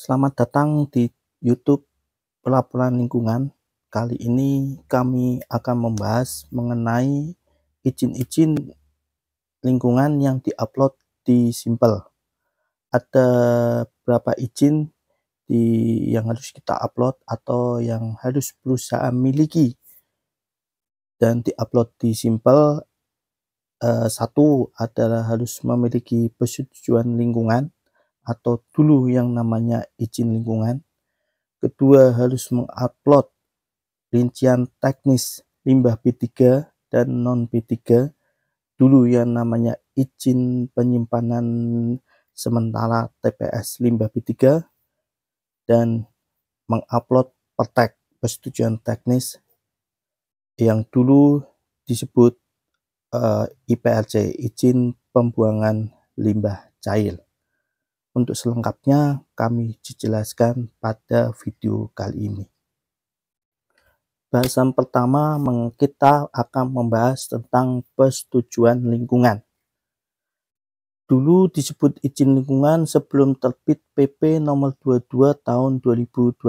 Selamat datang di YouTube Pelaporan Lingkungan. Kali ini kami akan membahas mengenai izin-izin lingkungan yang diupload di Simpel. Ada berapa izin yang harus kita upload atau yang harus perusahaan miliki dan diupload di Simpel. Satu adalah harus memiliki persetujuan lingkungan atau dulu yang namanya izin lingkungan. Kedua, harus mengupload rincian teknis limbah B3 dan non B3, dulu yang namanya izin penyimpanan sementara TPS limbah B3, dan mengupload pertek persetujuan teknis yang dulu disebut IPLC, izin pembuangan limbah cair. Untuk selengkapnya kami jelaskan pada video kali ini. Bahasan pertama, kita akan membahas tentang persetujuan lingkungan. Dulu disebut izin lingkungan sebelum terbit PP nomor 22 tahun 2021.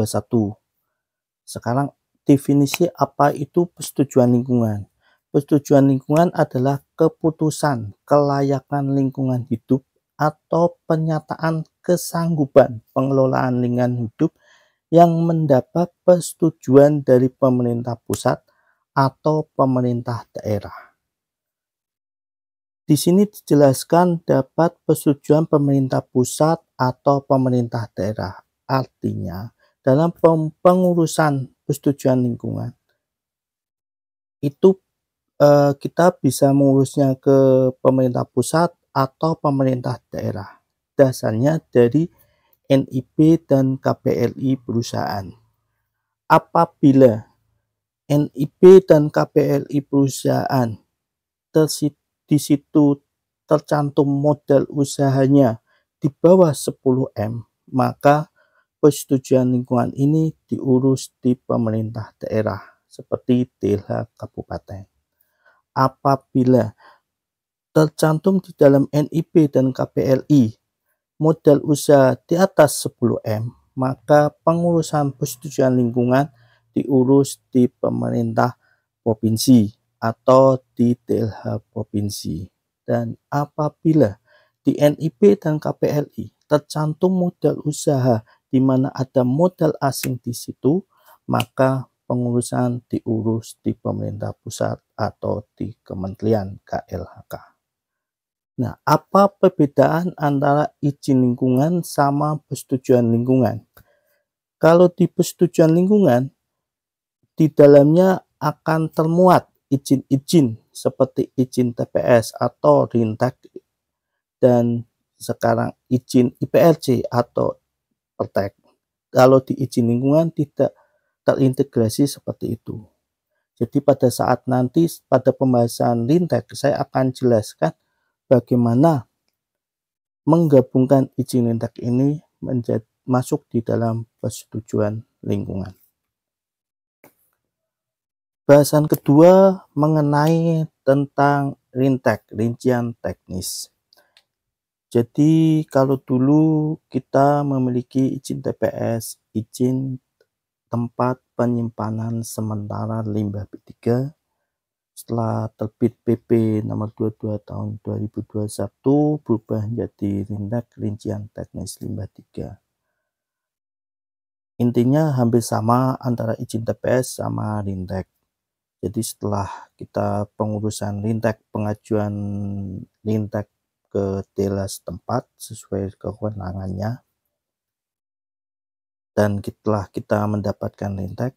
Sekarang definisi apa itu persetujuan lingkungan? Persetujuan lingkungan adalah keputusan kelayakan lingkungan hidup atau pernyataan kesanggupan pengelolaan lingkungan hidup yang mendapat persetujuan dari pemerintah pusat atau pemerintah daerah. Di sini dijelaskan dapat persetujuan pemerintah pusat atau pemerintah daerah. Artinya, dalam pengurusan persetujuan lingkungan, itu kita bisa mengurusnya ke pemerintah pusat atau pemerintah daerah. Dasarnya dari NIB dan KPLI perusahaan. Apabila NIB dan KPLI perusahaan di situ tercantum modal usahanya di bawah 10M, maka persetujuan lingkungan ini diurus di pemerintah daerah seperti DLH kabupaten. Apabila tercantum di dalam NIB dan KPLI modal usaha di atas 10M, maka pengurusan persetujuan lingkungan diurus di pemerintah provinsi atau di DLH provinsi. Dan apabila di NIB dan KPLI tercantum modal usaha di mana ada modal asing di situ, maka pengurusan diurus di pemerintah pusat atau di Kementerian KLHK. Nah, apa perbedaan antara izin lingkungan sama persetujuan lingkungan? Kalau di persetujuan lingkungan, di dalamnya akan termuat izin-izin seperti izin TPS atau Rintek, dan sekarang izin IPLC atau pertek. Kalau di izin lingkungan tidak terintegrasi seperti itu. Jadi pada saat nanti pada pembahasan Rintek, saya akan jelaskan bagaimana menggabungkan izin Rintek ini masuk di dalam persetujuan lingkungan. Bahasan kedua mengenai tentang Rintek, rincian teknis. Jadi kalau dulu kita memiliki izin TPS, izin tempat penyimpanan sementara limbah B3, setelah terbit PP nomor 22 tahun 2021 berubah menjadi Rintek, rincian teknis limbah 3. Intinya hampir sama antara izin TPS sama Rintek. Jadi setelah kita pengurusan Rintek, pengajuan Rintek ke DLH setempat sesuai kewenangannya, dan setelah kita mendapatkan Rintek,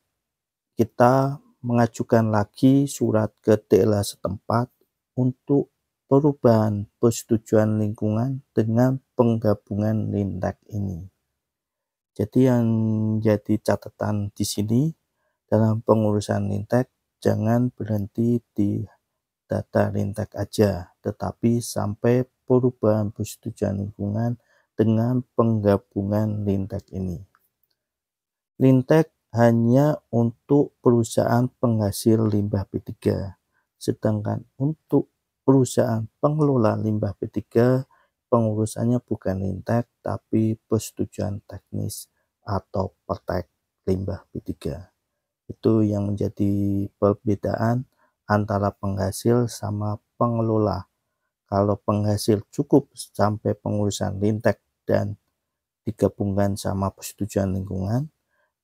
kita mengajukan lagi surat ke DLH setempat untuk perubahan persetujuan lingkungan dengan penggabungan Rintek ini. Jadi yang jadi catatan di sini dalam pengurusan Rintek, jangan berhenti di data Rintek aja, tetapi sampai perubahan persetujuan lingkungan dengan penggabungan Rintek ini. Rintek hanya untuk perusahaan penghasil limbah B3, sedangkan untuk perusahaan pengelola limbah B3 pengurusannya bukan Lintek tapi persetujuan teknis atau Pertek limbah B3. Itu yang menjadi perbedaan antara penghasil sama pengelola. Kalau penghasil cukup sampai pengurusan Lintek dan digabungkan sama persetujuan lingkungan.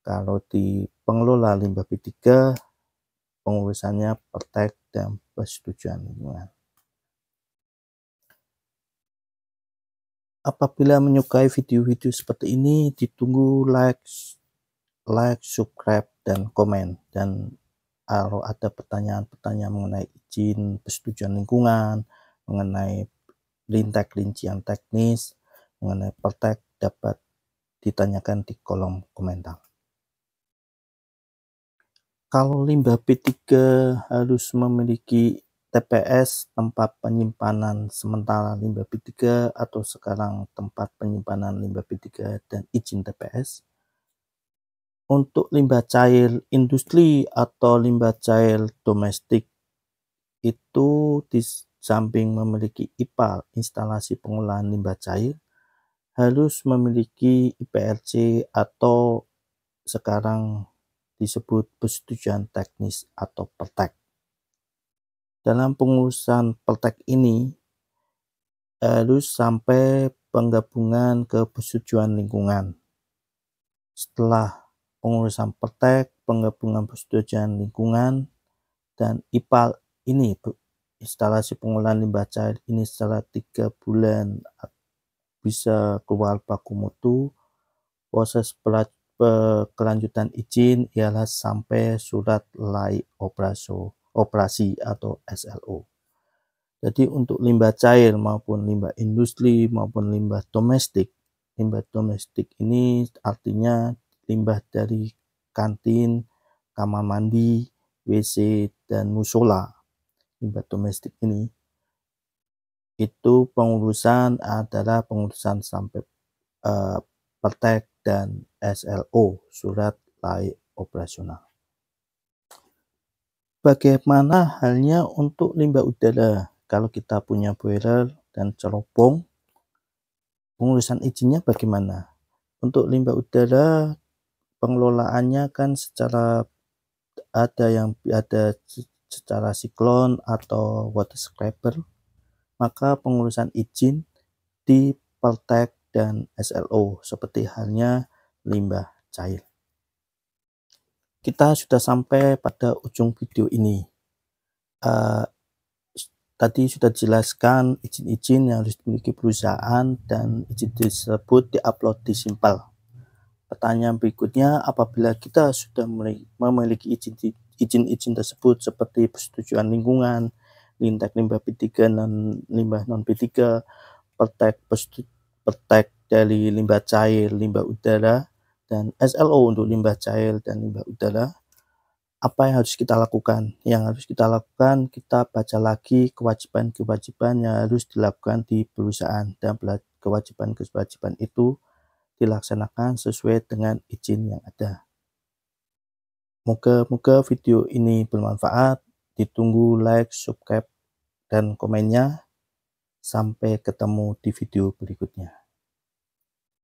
Kalau di pengelola limbah B3 pengurusannya Pertek dan persetujuan lingkungan. Apabila menyukai video-video seperti ini, ditunggu like, subscribe, dan komen. Dan kalau ada pertanyaan-pertanyaan mengenai izin persetujuan lingkungan, mengenai Lintek rincian teknis, mengenai Pertek dapat ditanyakan di kolom komentar. Kalau limbah B3 harus memiliki TPS tempat penyimpanan sementara limbah B3 atau sekarang tempat penyimpanan limbah B3 dan izin TPS. Untuk limbah cair industri atau limbah cair domestik itu di samping memiliki IPAL instalasi pengolahan limbah cair harus memiliki IPRC atau sekarang disebut persetujuan teknis atau Pertek. Dalam pengurusan Pertek ini harus sampai penggabungan ke persetujuan lingkungan. Setelah pengurusan Pertek, penggabungan persetujuan lingkungan, dan IPAL ini instalasi pengolahan limbah cair ini setelah 3 bulan bisa keluar baku mutu. Proses kelanjutan izin ialah sampai surat layak operasi atau SLO. Jadi untuk limbah cair maupun limbah industri maupun limbah domestik ini artinya limbah dari kantin, kamar mandi, WC, dan musola. Limbah domestik ini itu pengurusan adalah pengurusan sampai Pertek dan SLO, surat layak operasional. Bagaimana halnya untuk limbah udara? Kalau kita punya boiler dan cerobong, pengurusan izinnya bagaimana? Untuk limbah udara, pengelolaannya kan secara ada secara siklon atau water scraper, maka pengurusan izin di Pertek dan SLO seperti halnya limbah cair. Kita sudah sampai pada ujung video ini. Tadi sudah dijelaskan izin-izin yang harus dimiliki perusahaan dan izin tersebut diupload di Simpel. Pertanyaan berikutnya, apabila kita sudah memiliki izin-izin tersebut seperti persetujuan lingkungan, Lintek limbah B3 dan limbah non B3, Pertek dari limbah cair, limbah udara, dan SLO untuk limbah cair dan limbah udara, apa yang harus kita lakukan? Yang harus kita lakukan, kita baca lagi kewajiban-kewajiban yang harus dilakukan di perusahaan, dan kewajiban-kewajiban itu dilaksanakan sesuai dengan izin yang ada. Moga-moga video ini bermanfaat. Ditunggu like, subscribe, dan komennya. Sampai ketemu di video berikutnya.